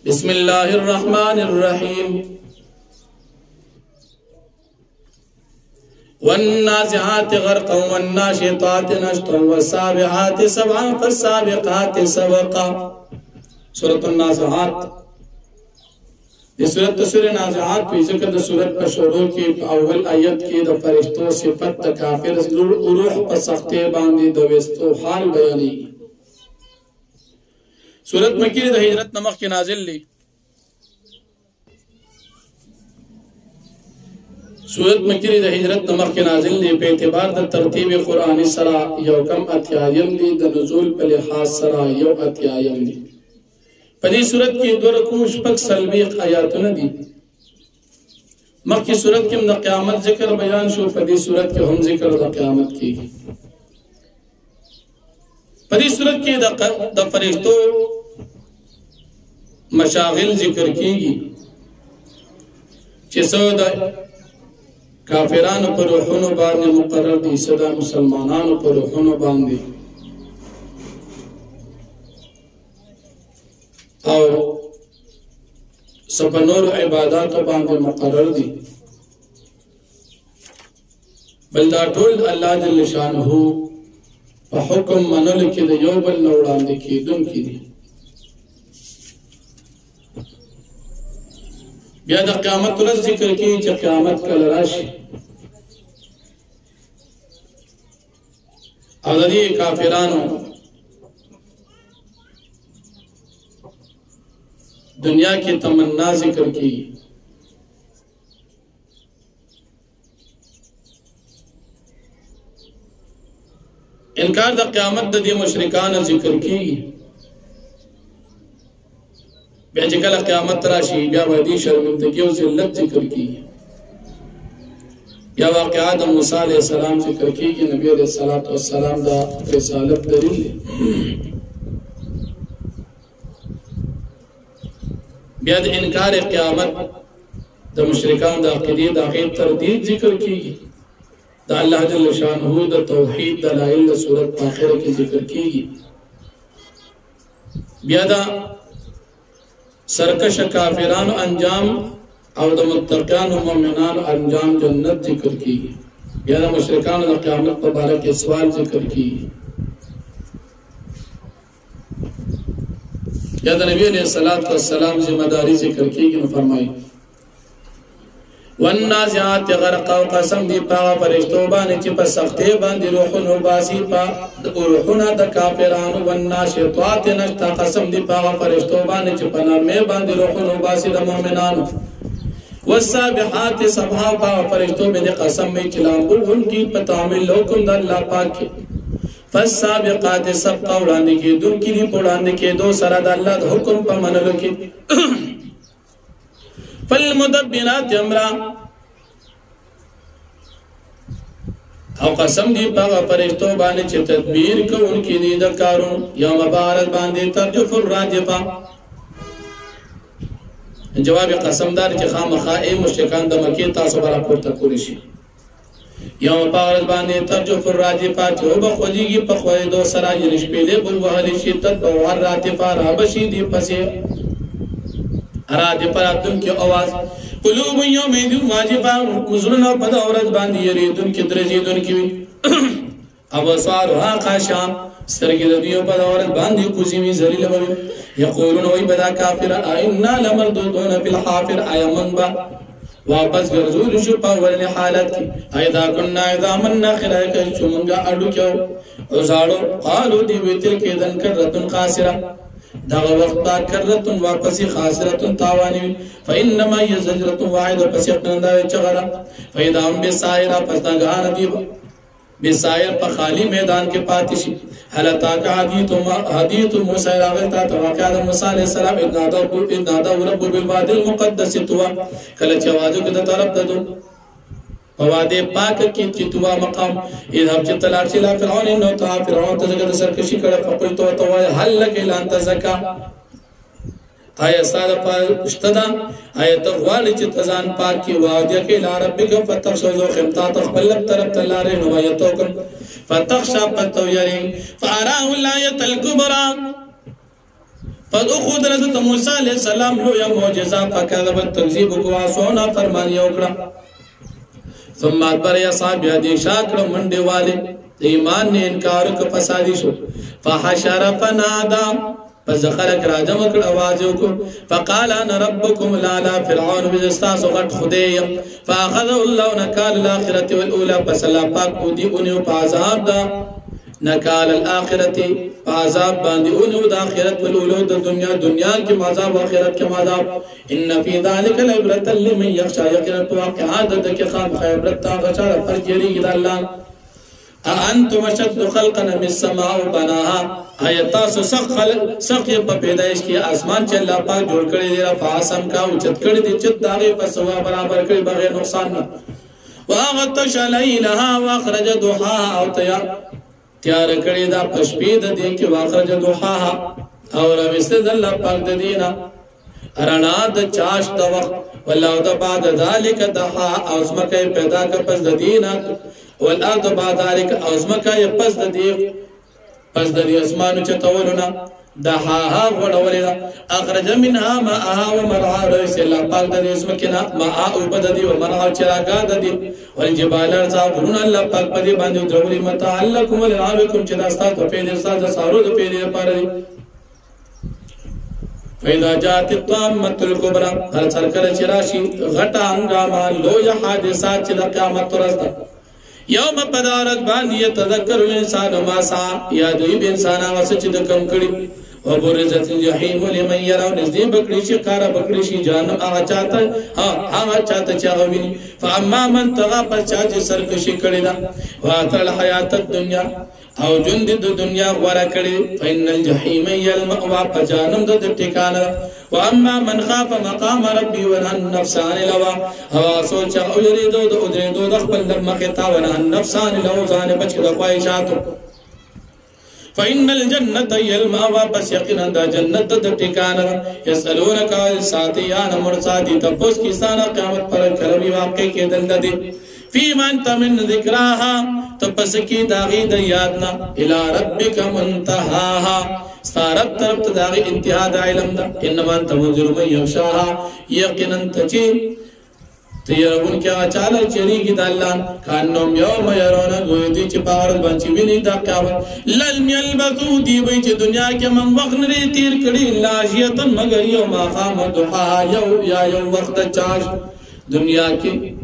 بسم الله الرحمن الرحيم والنازعات غرقا والناشطات نشطا والسابحات سبعا فالسابقات سبقا سورة النازعات یہ سورة نازعات پی ذکر دا سورة پر شروع کی اول آیت کی دا فرشتو صفت دا کافر روح پر سختے باندی دوستو حال بیانی سورة مکی دا ہجرت نمخ کی نازل لی سورة مکی دا ہجرت نمخ کی نازل لی پہ اعتبار دا ترتیب قرآنی سرا یو کم اتیایم دی دا نزول پر لحاظ سرا یو اتیایم دی پدی صورت کی دو رکوع شپک سلبیق آیاتون دی مخی صورت کی دا قیامت ذکر بیان شو پدی صورت کی ہم ذکر دا قیامت کی پدی صورت کی دا فرشتو مشاغل ذکر کی گی چسو دا کافران پر روحونو باندې مقرر دی صدا مسلمانانو پر روحونو باندې او سپنور عبادات باندې مقرر دی بل دا ټول الله جل شانه په حکم منل کې د یو بل نه وړاندې کېدونکي دي بیا د قیامت ورځ ذکر کیږي چې قیامت کله راشي او د دې کافرانو دنیا کی تمنا ذکر کی انکار دا قیامت دا دی مشرکان ذکر کی بیا چکل قیامت راشی بیا وحدی شرمندگی و ذلت ذکر کی یا واقعات موسیٰ علیہ السلام ذکر کی کہ نبی علیہ السلام دا رسالت دلیل بیا دا انکار قیامت دا مشرکان دا عقیدی دا غیر تردید ذکر کی دا اللہ جل شانہ دا توحید دلائل دا صورت آخر کی ذکر کی بیا دا سرکش کافران انجام او دا متقیان و مومنان انجام جنت ذکر کی بیا دا مشرکان دا قیامت مبارک سوال ذکر کی یا دا نبی علیہ السلام ذمہ داری ذکر کی گی فرمائی والنازعات غرقا و قسم دی پاغا فرشتو بانی چی پا سختے باندی روحونو باسی پا روحونا دا کافران والناشطات نشتا قسم دی پاغا فرشتو بانی چی پا نرمے باندی روحونو باسی دا مومنان والسابحات سبحا پاغا فرشتو بانی قسم بی چلامبو ان کی پتعامل لوکم دا اللہ پاک کی فالسابقات سبقا اڑانے کی دن کی دی پڑانے کے دو سرد اللہ دا حکم پا منلو کی فالمدبرات امرا او قسم دی پاگا فرشتو بانے چھ تدبیر کو ان کی دی دکارون یوم بارد باندے ترجف الراجفہ جواب قسم دار چھ خام خائے مشکان دمکی تاسو برا پورتا پورشی یوم بارد باندے ترجف الراجفہ چھو بخوجی گی پخوئی دو سراج نشپیلے بلوحلی شیطت بوار راتفہ رابشی دی پسی راجفہ راتن کی آواز قلوب یومیدن واجفہ مزرنا پدا عورت باندی یریدن کی درزیدن کی ابصارها خاشعہ سترگی دیو پدا عورت باندی کزیمی زلیل بوی یقولون وی بدا کافر آئنا لمردودون فی الحافر آیا منبا واپس گرزول شپا ورن حالت کی ایدا کننا ایدا مننا خلائے کئی چمنگا اڈو کیو عزارو قالو دیوی تلکی دن کرتن خاسرہ داغ وقت با کرتن واپسی خاسرتن تاوانی فإنما یزجرتن واحد پسی اقننداوی چغرا فإذا ہم بسائرہ پس دنگان دیب بسائر پا خالی میدان کے پاتشی حلتا کا حدیث موسیٰ راغتا تواقعات موسیٰ علیہ السلام ادنادا رب بالواد المقدس توا کلچ آوازو کتا طرف دادو وواد پاک کی چتوا مقام اذهب چتلاک چلا فرعون انہو تا فرعون تزگد سرکشی کڑا فقلتو توائی حل لکی لان تزکا آیا سادہ پا اشتدا آیا تغوالی چی تزان پاک کی وعدیا کی لا ربی کا فتخشوزو خمتا تخبلب طرف تلارین ویتوکم فتخشا پتو یرین فاراہ اللہ یتل کبرا پس اخود حضرت موسیٰ علیہ السلام لو یا معجزہ فکذبت تکذیب کو آسونا فرمانی اکڑا ثم ادبر یا صاحب یا دیکھ شاکر منڈے والے ایمان نے انکار کو فسادی شو فحشر فنادا پس خلق راجم اکڑ آوازیوں کو فقال انا ربکم لالا فرعون بزستاس وغٹ خدیم فاخذ اللہ نکال الاخرت والاولا پس اللہ پاک کو دی انیو پا عذاب دا نکال الاخرت عذاب باندی اولو دا آخرت والاولو دا دنیا کی عذاب و آخرت کی عذاب ان فی ذالک العبرت لمن یخشا یقیناً واقعات دا کی خواب خیبرت تا غشار پر جری گی دا اللہ اانتم اشد خلقا من السماء بناها آیتاسو سخت پا پیدایش کی آسمان چا اللہ پاک جوڑ کردی دی رفع آسم کا اچت کردی چت داغی فسوا برابر کردی بغیر نقصان نا واغتش لیلها واخرج دوحاها او تیار کړی دا پشپید دی کې واخرج دوحاها او راوسته د الله پاک د دینا رڼا د چاش د وخت والله د بعد ذلك دحا او زمکه پیدا ک پس د دینا والارض بعد ذلك او زمکه پس د دی اسمانو چتولنا دحاها غړولنا اخرج منها ماءها ومرعاها رئيس الله پاک د اسمکنا ماء او بددي ومرعاها چراغا د دی والجبال ارزابون الله پاک پدی باندې درولي متعلقكم ولعابكم چې دا ستاسو په دې ستاسو سارو د پیری لپاره فإذا جاءت الطامة الكبرى هر سرکل چراشی غټه انګاما لوی حادثات چې د قیامت ورځ ده یوم پدارت باندې تذکر الانسان ما سعى یادوی به انسان هغه چې د کم کړي وبرزت الجحیم لمن يرى نزدې بکړي شي کار بکړي شي جهنم هغه چاته چې هغه ویني فاما من طغى پچا چې سرکشي کړي دا واثر الحیات الدنیا او ژوند د دنیا غوړه کړي فإن الجحیم هي المأوى فجهنم د ټکانه واما من خاف مقام ربي ونهى النفس عن الهوى هوا سوچ او یریدو د ادریدو د خپل مخه ونهى النفس عن الهوى ځان بچ د خواهشاتو فإن الجنة هي المأوى بس يقينا دا جنت د ټکانه يسألونك ساتيان مرصادي تپوس کیسانه قیامت پر کلوي واقع کېدل دي فيما انت من ذكراها تپس کی داغي د یادنا الى ربك منتهاها ستارب طرف داغي انتها د علم دا انما انت منذر من يخشاها يقينا تچي تیرون کیا چاله چریږي د الله کانوم یوم يرون غوډي چې پاور باندې ویني دا قیامت لن يلبثوا دی وی چې دنیا کې من وخت لري تیر کړي لاجیتن مگر یو ما خام دوحا یو وخت چاش دنیا کې